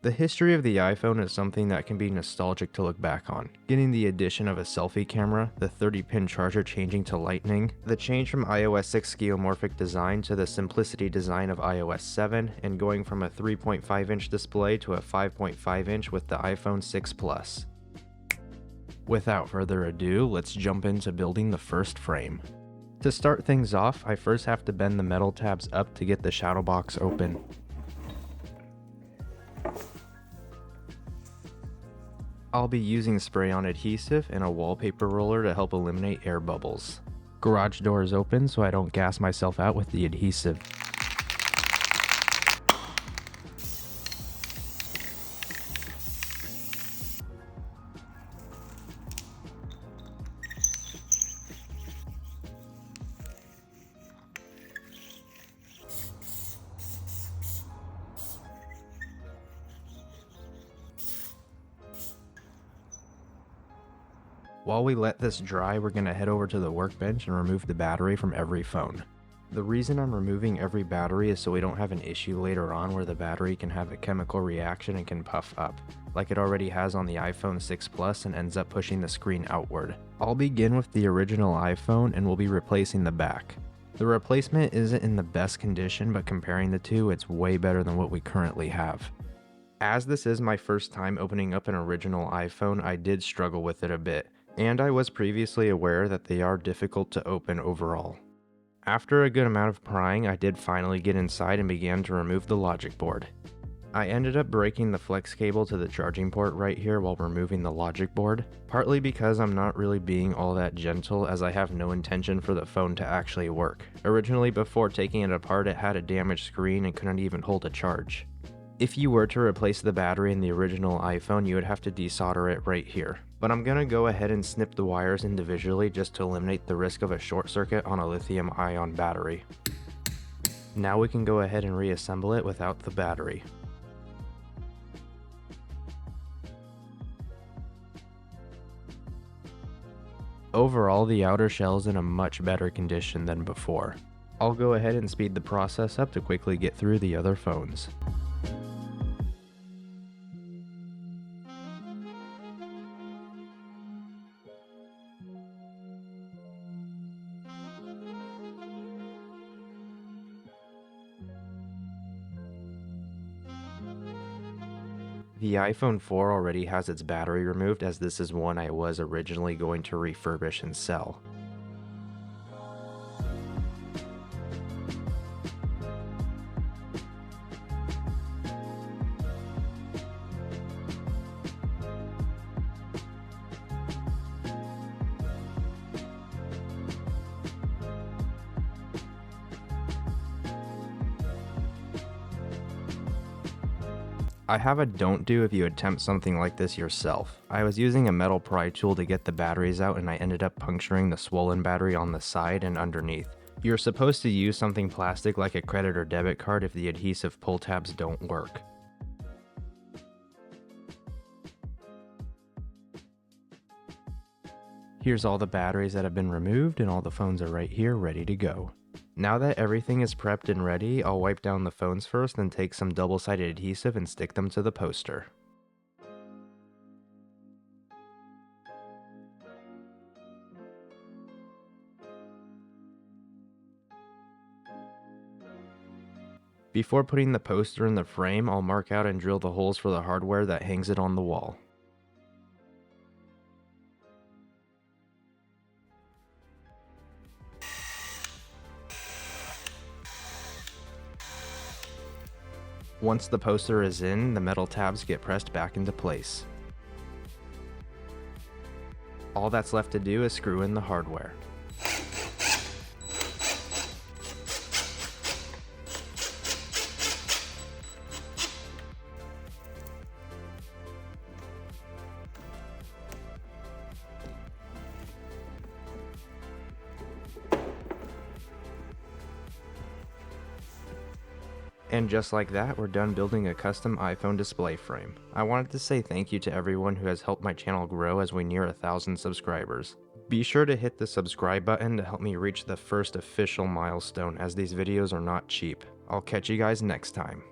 The history of the iPhone is something that can be nostalgic to look back on. Getting the addition of a selfie camera, the 30-pin charger changing to Lightning, the change from iOS 6 skeuomorphic design to the simplicity design of iOS 7, and going from a 3.5-inch display to a 5.5-inch with the iPhone 6 Plus. Without further ado, let's jump into building the first frame. To start things off, I first have to bend the metal tabs up to get the shadow box open. I'll be using spray-on adhesive and a wallpaper roller to help eliminate air bubbles. Garage door is open so I don't gas myself out with the adhesive. While we let this dry, we're going to head over to the workbench and remove the battery from every phone. The reason I'm removing every battery is so we don't have an issue later on where the battery can have a chemical reaction and can puff up, like it already has on the iPhone 6 Plus and ends up pushing the screen outward. I'll begin with the original iPhone and we'll be replacing the back. The replacement isn't in the best condition, but comparing the two, it's way better than what we currently have. As this is my first time opening up an original iPhone, I did struggle with it a bit. And I was previously aware that they are difficult to open overall. After a good amount of prying, I did finally get inside and began to remove the logic board. I ended up breaking the flex cable to the charging port right here while removing the logic board, partly because I'm not really being all that gentle as I have no intention for the phone to actually work. Originally, before taking it apart, it had a damaged screen and couldn't even hold a charge. If you were to replace the battery in the original iPhone, you would have to desolder it right here. But I'm gonna go ahead and snip the wires individually just to eliminate the risk of a short circuit on a lithium-ion battery. Now we can go ahead and reassemble it without the battery. Overall, the outer shell is in a much better condition than before. I'll go ahead and speed the process up to quickly get through the other phones. The iPhone 4 already has its battery removed, as this is one I was originally going to refurbish and sell. I have a don't do if you attempt something like this yourself. I was using a metal pry tool to get the batteries out and I ended up puncturing the swollen battery on the side and underneath. You're supposed to use something plastic like a credit or debit card if the adhesive pull tabs don't work. Here's all the batteries that have been removed and all the phones are right here ready to go. Now that everything is prepped and ready, I'll wipe down the phones first, then take some double-sided adhesive and stick them to the poster. Before putting the poster in the frame, I'll mark out and drill the holes for the hardware that hangs it on the wall. Once the poster is in, the metal tabs get pressed back into place. All that's left to do is screw in the hardware. And just like that, we're done building a custom iPhone display frame. I wanted to say thank you to everyone who has helped my channel grow as we near 1,000 subscribers. Be sure to hit the subscribe button to help me reach the first official milestone, as these videos are not cheap. I'll catch you guys next time.